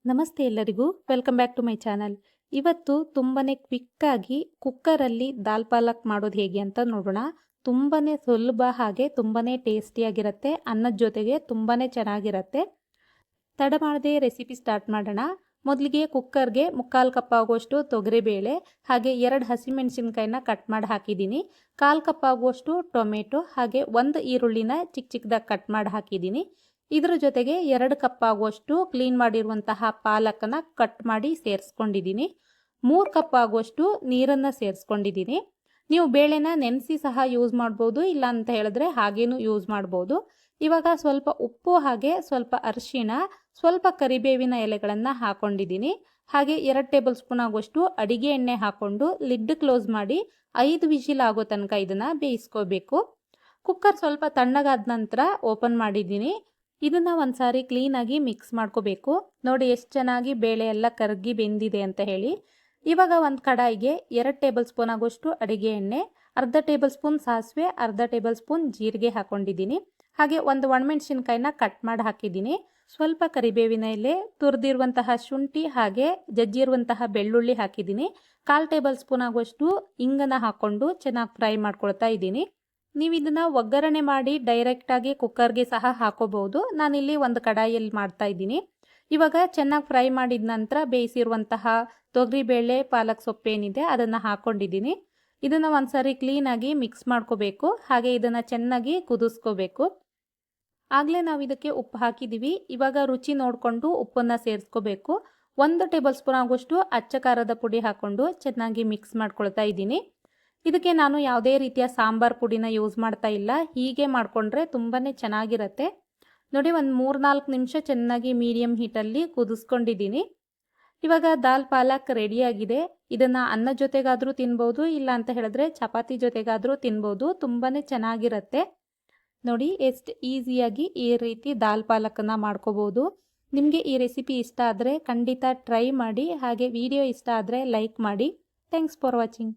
ನಮಸ್ತೆ ಎಲ್ಲರಿಗೂ, welcome back to my channel. ಇವತ್ತು ತುಂಬಾನೇ ಕ್ವಿಕ್ಕಾಗಿ ಕುಕ್ಕರಲ್ಲಿ ದಾಲ್ ಪಾಲಕ್ ಮಾಡೋದು ಹೇಗೆ ಅಂತ ನೋಡೋಣ. ತುಂಬಾನೇ ಸುಲಭ, ಹಾಗೆ ತುಂಬಾನೇ ಟೇಸ್ಟಿಯಾಗಿರುತ್ತೆ. ಅನ್ನದ ಜೊತೆಗೆ ತುಂಬಾನೇ ಚೆನ್ನಾಗಿರುತ್ತೆ. ತಡ ಮಾಡದೆ ರೆಸಿಪಿ ಸ್ಟಾರ್ಟ್ ಮಾಡೋಣ. ಮೊದಲಿಗೆ ಕುಕ್ಕರ್ಗೆ 3/4 ಕಪ್ ಆಗುವಷ್ಟು ತೊಗರಿಬೇಳೆ, ಹಾಗೆ 2 ಹಸಿಮೆಣಸಿನಕಾಯಿನ ಕಟ್ ಮಾಡಿ ಹಾಕಿದ್ದೀನಿ. 1/4 ಕಪ್ ಆಗುವಷ್ಟು ಟೊಮೆಟೊ, ಹಾಗೆ 1 ಈರುಳ್ಳಿನ ಚಿಕ್ಕ ಚಿಕ್ಕದಾಗಿ ಕಟ್ ಮಾಡಿ ಹಾಕಿದ್ದೀನಿ. ಇದರ ಜೊತೆಗೆ 2 ಕಪ್ ಆಗುವಷ್ಟು ಕ್ಲೀನ್ ಮಾಡಿರುವಂತಹ ಪಾಲಕನ ಕಟ್ ಮಾಡಿ ಸೇರಿಸ್ಕೊಂಡಿದ್ದೀನಿ. 3 ಕಪ್ ಆಗುವಷ್ಟು ನೀರನ್ನು ಸೇರಿಸ್ಕೊಂಡಿದ್ದೀನಿ. ನೀವು ಬೇಳೆನ ನೆನೆಸಿ ಸಹ ಯೂಸ್ ಮಾಡ್ಬೋದು, ಇಲ್ಲ ಅಂತ ಹೇಳಿದ್ರೆ ಹಾಗೇನೂ ಯೂಸ್ ಮಾಡ್ಬೋದು. ಇವಾಗ ಸ್ವಲ್ಪ ಉಪ್ಪು, ಹಾಗೆ ಸ್ವಲ್ಪ ಅರಿಶಿಣ, ಸ್ವಲ್ಪ ಕರಿಬೇವಿನ ಎಲೆಗಳನ್ನು ಹಾಕೊಂಡಿದ್ದೀನಿ. ಹಾಗೆ 2 ಟೇಬಲ್ ಸ್ಪೂನ್ ಆಗುವಷ್ಟು ಅಡಿಗೆ ಎಣ್ಣೆ ಹಾಕೊಂಡು ಲಿಡ್ ಕ್ಲೋಸ್ ಮಾಡಿ 5 ವಿಜಿಲ್ ಆಗೋ ತನಕ ಇದನ್ನು ಬೇಯಿಸ್ಕೋಬೇಕು. ಕುಕ್ಕರ್ ಸ್ವಲ್ಪ ತಣ್ಣಗಾದ ನಂತರ ಓಪನ್ ಮಾಡಿದ್ದೀನಿ. ಇದನ್ನ ಒಂದ್ಸಾರಿ ಕ್ಲೀನಾಗಿ ಮಿಕ್ಸ್ ಮಾಡ್ಕೋಬೇಕು. ನೋಡಿ ಎಷ್ಟು ಚೆನ್ನಾಗಿ ಬೇಳೆ ಎಲ್ಲ ಕರಗಿ ಬೆಂದಿದೆ ಅಂತ ಹೇಳಿ. ಇವಾಗ ಒಂದು ಕಡಾಯಿಗೆ 2 ಟೇಬಲ್ ಸ್ಪೂನ್ ಆಗುವಷ್ಟು ಅಡಿಗೆ ಎಣ್ಣೆ, ಅರ್ಧ ಟೇಬಲ್ ಸ್ಪೂನ್ ಸಾಸಿವೆ, ಅರ್ಧ ಟೇಬಲ್ ಸ್ಪೂನ್ ಜೀರಿಗೆ ಹಾಕೊಂಡಿದ್ದೀನಿ. ಹಾಗೆ 1 ಒಣಮೆಣಸಿನಕಾಯಿನ ಕಟ್ ಮಾಡಿ ಹಾಕಿದ್ದೀನಿ. ಸ್ವಲ್ಪ ಕರಿಬೇವಿನ ಎಲೆ, ತುರಿದಿರುವಂತಹ ಶುಂಠಿ, ಹಾಗೆ ಜಜ್ಜಿರುವಂತಹ ಬೆಳ್ಳುಳ್ಳಿ ಹಾಕಿದ್ದೀನಿ. 1/4 ಟೇಬಲ್ ಸ್ಪೂನ್ ಆಗುವಷ್ಟು ಇಂಗನ್ನ ಹಾಕೊಂಡು ಚೆನ್ನಾಗಿ ಫ್ರೈ ಮಾಡ್ಕೊಳ್ತಾ ಇದ್ದೀನಿ. ನೀವು ಇದನ್ನು ಒಗ್ಗರಣೆ ಮಾಡಿ ಡೈರೆಕ್ಟಾಗಿ ಕುಕ್ಕರ್ಗೆ ಸಹ ಹಾಕೋಬಹುದು. ನಾನಿಲ್ಲಿ ಒಂದು ಕಡಾಯಿಯಲ್ಲಿ ಮಾಡ್ತಾ ಇದ್ದೀನಿ. ಇವಾಗ ಚೆನ್ನಾಗಿ ಫ್ರೈ ಮಾಡಿದ ನಂತರ ಬೇಯಿಸಿರುವಂತಹ ತೊಗರಿಬೇಳೆ ಪಾಲಕ್ ಸೊಪ್ಪು ಏನಿದೆ ಅದನ್ನು ಹಾಕೊಂಡಿದ್ದೀನಿ. ಇದನ್ನು ಒಂದ್ಸರಿ ಕ್ಲೀನಾಗಿ ಮಿಕ್ಸ್ ಮಾಡ್ಕೋಬೇಕು. ಹಾಗೆ ಇದನ್ನು ಚೆನ್ನಾಗಿ ಕುದಿಸ್ಕೋಬೇಕು. ಆಗಲೇ ನಾವು ಇದಕ್ಕೆ ಉಪ್ಪು ಹಾಕಿದ್ದೀವಿ. ಇವಾಗ ರುಚಿ ನೋಡಿಕೊಂಡು ಉಪ್ಪನ್ನು ಸೇರಿಸ್ಕೋಬೇಕು. 1 ಟೇಬಲ್ ಸ್ಪೂನ್ ಆಗುವಷ್ಟು ಅಚ್ಚ ಖಾರದ ಪುಡಿ ಹಾಕೊಂಡು ಚೆನ್ನಾಗಿ ಮಿಕ್ಸ್ ಮಾಡ್ಕೊಳ್ತಾ ಇದ್ದೀನಿ. ಇದಕ್ಕೆ ನಾನು ಯಾವುದೇ ರೀತಿಯ ಸಾಂಬಾರ್ ಪುಡಿನ ಯೂಸ್ ಮಾಡ್ತಾ ಇಲ್ಲ. ಹೀಗೆ ಮಾಡಿಕೊಂಡ್ರೆ ತುಂಬಾ ಚೆನ್ನಾಗಿರುತ್ತೆ. ನೋಡಿ, ಒಂದು 3-4 ನಿಮಿಷ ಚೆನ್ನಾಗಿ ಮೀಡಿಯಮ್ ಹೀಟಲ್ಲಿ ಕುದಿಸ್ಕೊಂಡಿದ್ದೀನಿ. ಇವಾಗ ದಾಲ್ ಪಾಲಕ್ ರೆಡಿಯಾಗಿದೆ. ಇದನ್ನು ಅನ್ನ ಜೊತೆಗಾದರೂ ತಿನ್ಬೋದು, ಇಲ್ಲ ಅಂತ ಹೇಳಿದ್ರೆ ಚಪಾತಿ ಜೊತೆಗಾದರೂ ತಿನ್ಬೋದು. ತುಂಬಾ ಚೆನ್ನಾಗಿರುತ್ತೆ. ನೋಡಿ ಎಷ್ಟು ಈಸಿಯಾಗಿ ಈ ರೀತಿ ದಾಲ್ ಪಾಲಕನ್ನು ಮಾಡ್ಕೋಬೋದು. ನಿಮಗೆ ಈ ರೆಸಿಪಿ ಇಷ್ಟ ಆದರೆ ಖಂಡಿತ ಟ್ರೈ ಮಾಡಿ. ಹಾಗೆ ವಿಡಿಯೋ ಇಷ್ಟ ಆದರೆ ಲೈಕ್ ಮಾಡಿ. Thanks for watching.